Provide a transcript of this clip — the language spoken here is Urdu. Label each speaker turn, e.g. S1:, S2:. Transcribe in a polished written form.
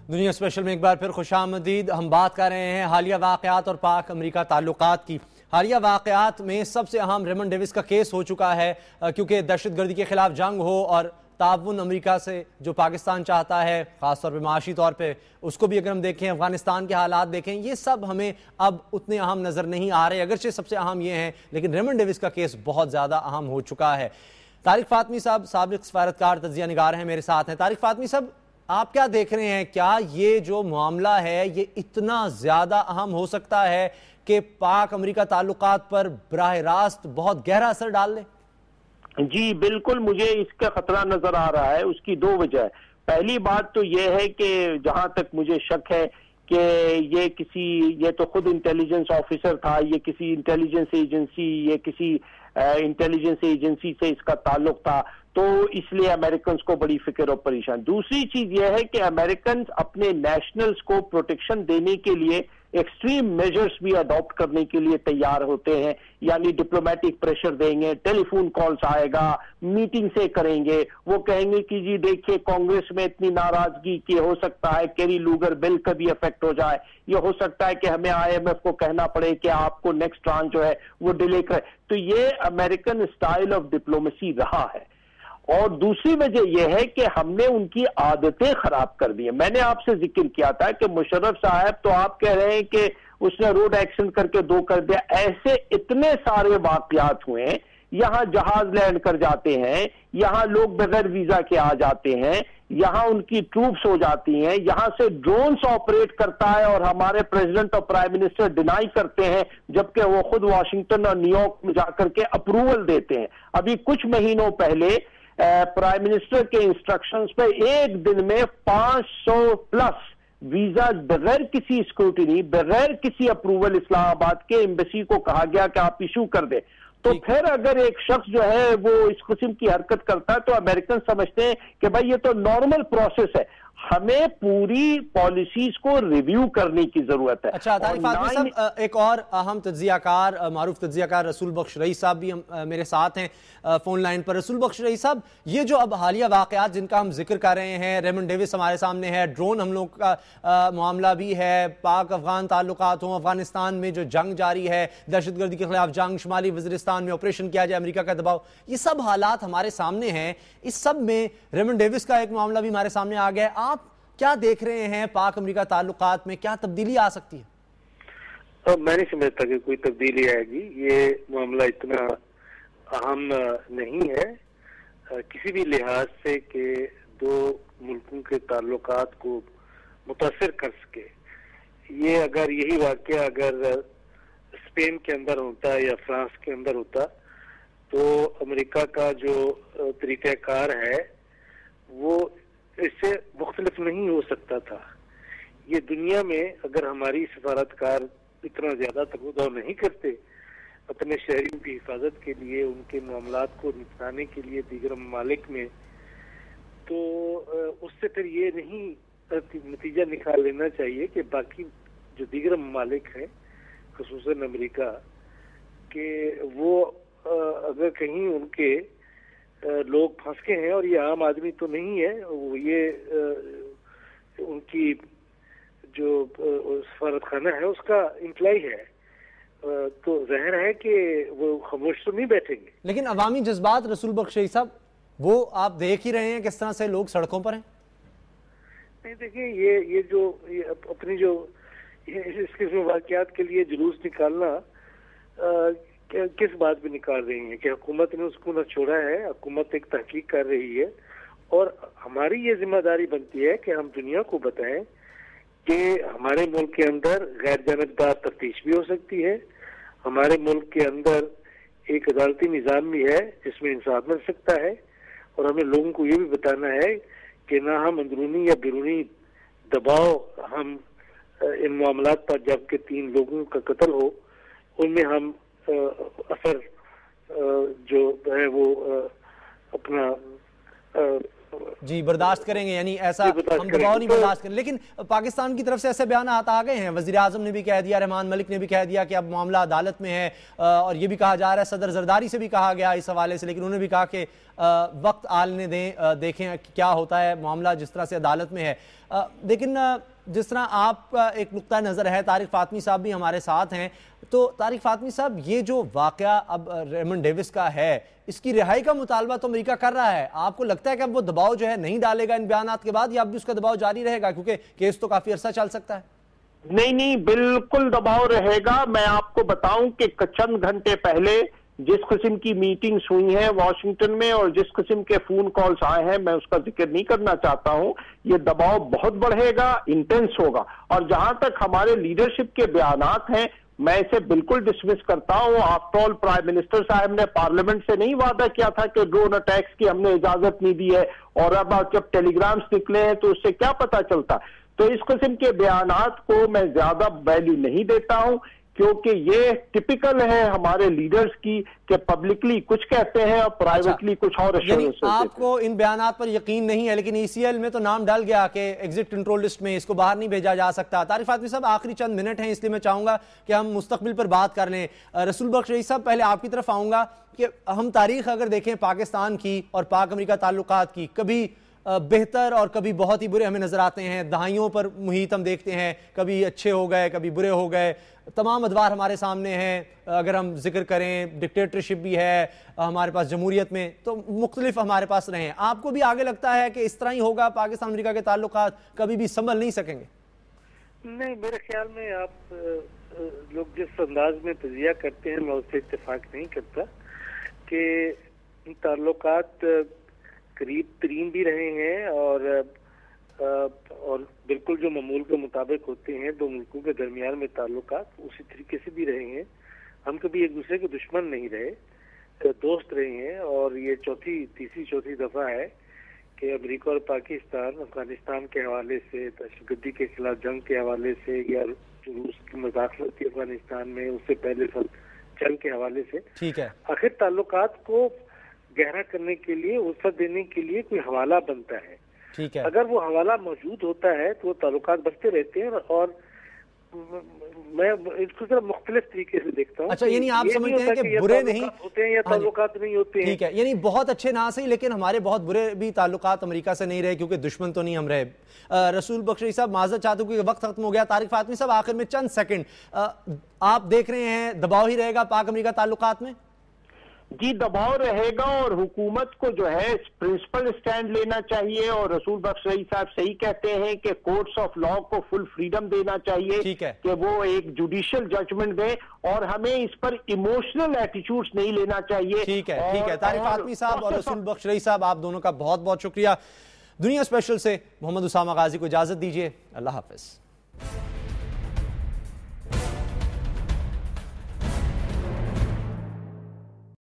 S1: دنیا اسپیشل میں ایک بار پھر خوش آمدید۔ ہم بات کر رہے ہیں حالیہ واقعات اور پاک امریکہ تعلقات کی۔ حالیہ واقعات میں سب سے اہم ریمنڈ ڈیوس کا کیس ہو چکا ہے، کیونکہ دہشت گردی کے خلاف جنگ ہو اور تعاون امریکہ سے جو پاکستان چاہتا ہے، خاص طور پہ معاشی طور پہ، اس کو بھی اگر ہم دیکھیں، افغانستان کے حالات دیکھیں، یہ سب ہمیں اب اتنے اہم نظر نہیں آ رہے، اگرچہ سب سے اہم یہ ہیں، لیکن ریمنڈ ڈیوس کا کیس بہت زیادہ اہم ہو چکا ہے۔ طارق فاطمی صاحب سابق سفارتکار تجزیہ نگار ہیں، میرے ساتھ ہیں۔ طارق فاطمی صاحب، آپ کیا دیکھ رہے ہیں؟ کیا یہ جو معاملہ ہے یہ اتنا زیادہ اہم ہو سکتا ہے کہ پاک امریکہ تعلقات پر براہ راست بہت گہرا اثر ڈال لے؟
S2: جی بالکل، مجھے اس کا خطرہ نظر آ رہا ہے۔ اس کی دو وجہ ہے۔ پہلی بات تو یہ ہے کہ جہاں تک مجھے شک ہے کہ یہ تو خود انٹیلیجنس آفیسر تھا، یہ کسی انٹیلیجنس ایجنسی، یہ کسی انٹیلیجنس ایجنسی سے اس کا تعلق تھا، تو اس لیے امریکنز کو بڑی فکر اور پریشان۔ دوسری چیز یہ ہے کہ امریکنز اپنے نیشنلز کو پروٹیکشن دینے کے لیے ایکسٹریم میجرز بھی اڈاپٹ کرنے کے لیے تیار ہوتے ہیں، یعنی ڈپلومیٹک پریشر دیں گے، ٹیلی فون کالز آئے گا، میٹنگ سے کریں گے، وہ کہیں گے کہ جی دیکھیے کانگریس میں اتنی ناراضگی کہ ہو سکتا ہے کیری لوگر بل کا بھی افیکٹ ہو جائے، یہ ہو سکتا ہے کہ ہمیں آئی ایم ایف کو کہنا پڑے کہ آپ کو نیکسٹ ٹرانچ جو ہے وہ ڈیلے کرے۔ تو یہ امریکن اسٹائل آف ڈپلومیسی رہا ہے۔ اور دوسری وجہ یہ ہے کہ ہم نے ان کی عادتیں خراب کر دی ہیں۔ میں نے آپ سے ذکر کیا تھا کہ مشرف صاحب تو آپ کہہ رہے ہیں کہ اس نے روڈ ایکسیڈنٹ کر کے 2 کر دیا، ایسے اتنے سارے واقعات ہوئے ہیں۔ یہاں جہاز لینڈ کر جاتے ہیں، یہاں لوگ بغیر ویزا کے آ جاتے ہیں، یہاں ان کی ٹروپس ہو جاتی ہیں، یہاں سے ڈرونز آپریٹ کرتا ہے اور ہمارے پریزیڈنٹ اور پرائم منسٹر ڈینائی کرتے ہیں، جبکہ وہ خود واشنگٹن اور نیو یارک میں جا کر کے اپروول دیتے ہیں۔ ابھی کچھ مہینوں پہلے پرائم منسٹر کے انسٹرکشنز پہ ایک دن میں 500 پلس ویزا بغیر کسی اسکروٹنی، بغیر کسی اپروول اسلام آباد کے ایمبیسی کو کہا گیا کہ آپ ایشو کر دیں۔ تو پھر اگر ایک شخص جو ہے وہ اس قسم کی حرکت کرتا ہے تو امریکن سمجھتے ہیں کہ بھائی یہ تو نارمل پروسیس ہے، ہمیں پوری پالیسیز کو ریویو کرنے کی ضرورت ہے۔
S1: اچھا طارق فاطمی صاحب، ایک اور اہم تجزیہ کار، معروف تجزیہ کار رسول بخش رئیس صاحب بھی میرے ساتھ ہیں فون لائن پر۔ رسول بخش رئیس صاحب، یہ جو اب حالیہ واقعات جن کا ہم ذکر کر رہے ہیں، ریمنڈ ڈیوس ہمارے سامنے ہے، ڈرون حملوں کا معاملہ بھی ہے، پاک افغان تعلقات ہوں، افغانستان میں جو جنگ جاری ہے، دہشت گردی کے خلاف جنگ، شمالی وزیرستان میں آپریشن کیا جائے امریکہ کا دباؤ، یہ سب حالات ہمارے سامنے ہیں۔ اس سب میں ریمنڈ ڈیوس کا ایک معاملہ بھی ہمارے سامنے آ گیا ہے۔ آپ کیا دیکھ رہے ہیں پاک امریکہ تعلقات میں؟ کیا تبدیلی آ سکتی ہے؟
S3: میں نہیں سمجھتا کہ کوئی تبدیلی آئے گی۔ یہ معاملہ اتنا اہم نہیں ہے کسی بھی لحاظ سے کہ 2 ملکوں کے تعلقات کو متاثر کر سکے۔ یہ اگر یہی واقعہ اگر اسپین کے اندر ہوتا یا فرانس کے اندر ہوتا تو امریکہ کا جو طریقہ کار ہے وہ اس سے مختلف نہیں ہو سکتا تھا۔ یہ دنیا میں اگر ہماری سفارتکار اتنا زیادہ تقاضا نہیں کرتے اپنے شہریوں کی حفاظت کے لیے، ان کے معاملات کو نپٹانے کے لیے دیگر ممالک میں، تو اس سے پھر یہ نہیں نتیجہ نکال لینا چاہیے کہ باقی جو دیگر ممالک ہیں خصوصاً امریکہ کہ وہ اگر کہیں ان کے لوگ پھنس کے ہیں، اور یہ عام آدمی تو نہیں ہے، وہ یہ ان کی جو سفارت خانہ ہے اس کا امپلائی ہے، تو ظاہر ہے کہ وہ خاموش تو نہیں بیٹھیں گے۔
S1: لیکن عوامی جذبات رسول بخش رئیس صاحب، وہ آپ دیکھ ہی رہے ہیں کس طرح سے لوگ سڑکوں پر ہیں۔
S3: نہیں دیکھیں، یہ اپنی جو اس قسم واقعات کے لیے جلوس نکالنا کس بات پہ نکال رہی ہیں کہ حکومت نے اس کو نہ چھوڑا ہے، حکومت ایک تحقیق کر رہی ہے، اور ہماری یہ ذمہ داری بنتی ہے کہ ہم دنیا کو بتائیں کہ ہمارے ملک کے اندر غیر جانبدار تفتیش بھی ہو سکتی ہے، ہمارے ملک کے اندر ایک عدالتی نظام بھی ہے جس میں انصاف مل سکتا ہے، اور ہمیں لوگوں کو یہ بھی بتانا ہے کہ نہ ہم اندرونی یا بیرونی دباؤ ہم ان معاملات پر، جب کہ 3 لوگوں کا قتل ہو ان میں ہم اثر جو ہے وہ اپنا
S1: جی برداشت کریں گے، یعنی ایسا ہم دباؤ نہیں برداشت کریں. لیکن پاکستان کی طرف سے ایسے بیانات آ گئے ہیں، وزیر اعظم نے بھی کہہ دیا، رحمان ملک نے بھی کہہ دیا کہ اب معاملہ عدالت میں ہے، اور یہ بھی کہا جا رہا ہے صدر زرداری سے بھی کہا گیا اس حوالے سے، لیکن انہوں نے بھی کہا کہ وقت آلنے دیں، دیکھیں کیا ہوتا ہے، معاملہ جس طرح سے عدالت میں ہے. لیکن جس طرح آپ کا ایک نقطہ نظر ہے، طارق فاطمی صاحب بھی ہمارے ساتھ ہیں، تو طارق فاطمی صاحب یہ جو واقعہ اب ریمنڈ ڈیوس کا ہے، اس کی رہائی کا مطالبہ تو امریکہ کر رہا ہے، آپ کو لگتا ہے کہ اب وہ دباؤ جو ہے نہیں ڈالے گا ان بیانات کے بعد، یا اب بھی اس کا دباؤ جاری رہے گا کیونکہ کیس تو کافی عرصہ چل سکتا ہے؟
S2: نہیں بالکل دباؤ رہے گا. میں آپ کو بتاؤں کہ چند گھنٹے پہلے جس قسم کی میٹنگز ہوئی ہیں واشنگٹن میں اور جس قسم کے فون کالز آئے ہیں، میں اس کا ذکر نہیں کرنا چاہتا ہوں. یہ دباؤ بہت بڑھے گا، انٹینس ہوگا. اور جہاں تک ہمارے لیڈرشپ کے بیانات ہیں، میں اسے بالکل ڈسمس کرتا ہوں. آفٹر آل پرائم منسٹر صاحب نے پارلیمنٹ سے نہیں وعدہ کیا تھا کہ ڈرون اٹیکس کی ہم نے اجازت نہیں دی ہے، اور اب جب ٹیلی گرامز نکلے ہیں تو اس سے کیا پتا چلتا. تو اس قسم کے بیانات کو میں زیادہ ویلیو نہیں دیتا ہوں، کیونکہ یہ ٹپیکل ہے ہمارے لیڈرز کی کہ پبلکلی کچھ کہتے ہیں اور پرائیویٹلی کچھ اور.
S1: یعنی آپ کو ان بیانات پر یقین نہیں ہے، لیکن ای سی ایل میں تو نام ڈل گیا کہ ایگزٹ کنٹرول لسٹ میں، اس کو باہر نہیں بھیجا جا سکتا. طارق فاطمی صاحب آخری چند منٹ ہیں، اس لیے میں چاہوں گا کہ ہم مستقبل پر بات کر لیں. رسول بخش رئیس صاحب، پہلے آپ کی طرف آؤں گا کہ ہم تاریخ اگر دیکھیں پاکستان کی اور پاک امریکہ تعلقات کی، کبھی بہتر اور کبھی بہت ہی برے ہمیں نظر آتے ہیں. دہائیوں پر محیط ہم دیکھتے ہیں، کبھی اچھے ہو گئے، کبھی برے ہو گئے. تمام ادوار ہمارے سامنے ہیں. اگر ہم ذکر کریں ڈکٹیٹرشپ بھی ہے ہمارے پاس، جمہوریت میں تو مختلف ہمارے پاس رہے ہیں. آپ کو بھی آگے لگتا ہے کہ اس طرح ہی ہوگا پاکستان امریکہ کے تعلقات، کبھی بھی سنبھل نہیں سکیں گے؟
S3: نہیں، میرے خیال میں آپ لوگ جس انداز میں تجزیہ کرتے ہیں میں اس سے اتفاق نہیں کرتا کہ تعلقات قریب ترین بھی رہے ہیں اور بالکل جو معمول کے مطابق ہوتے ہیں دو ملکوں کے درمیان میں تعلقات اسی طریقے سے بھی رہے ہیں. ہم کبھی ایک دوسرے کے دشمن نہیں رہے، دوست رہے ہیں. اور یہ تیسری چوتھی دفعہ ہے کہ امریکہ اور پاکستان افغانستان کے حوالے سے، دہشت گردی کے خلاف جنگ کے حوالے سے، یا جو روس کی مداخلت تھی افغانستان میں اس سے پہلے جنگ کے حوالے سے، ٹھیک ہے، آخر تعلقات کو گہرا کرنے کے لیے، وسعت دینے کے لیے کوئی حوالہ بنتا ہے. ٹھیک ہے، اگر وہ حوالہ موجود ہوتا ہے تو وہ تعلقات بڑھتے رہتے ہیں. اور میں اس کو ذرا مختلف طریقے سے دیکھتا ہوں.
S1: اچھا، یعنی آپ سمجھتے ہیں کہ برے نہیں
S3: ہوتے ہیں یا تعلقات نہیں ہوتے ہیں؟
S1: ٹھیک ہے، یعنی بہت اچھے نہ صحیح، لیکن ہمارے بہت برے بھی تعلقات امریکہ سے نہیں رہے، کیونکہ دشمن تو نہیں ہم رہے. رسول بخش رئیس صاحب، معذرت چاہتا ہوں کہ وقت ختم ہو گیا. طارق فاطمی صاحب، آخر میں چند سیکنڈ، آپ دیکھ رہے ہیں دباؤ ہی رہے گا پاک امریکہ تعلقات میں؟
S2: جی دباؤ رہے گا، اور حکومت کو جو ہے پرنسپل سٹینڈ لینا چاہیے. اور رسول بخش رئیس صاحب صحیح کہتے ہیں کہ کورٹس آف لا کو فل فریڈم دینا چاہیے کہ وہ ایک جوڈیشل ججمنٹ دیں، اور ہمیں اس پر ایموشنل ایٹیٹیوڈز نہیں لینا چاہیے.
S1: ٹھیک ہے، ٹھیک ہے. طارق فاطمی صاحب اور رسول بخش رئیس صاحب، آپ دونوں کا بہت بہت شکریہ. دنیا اسپیشل سے محمد اسامہ غازی کو اجازت دیجیے. اللہ حافظ.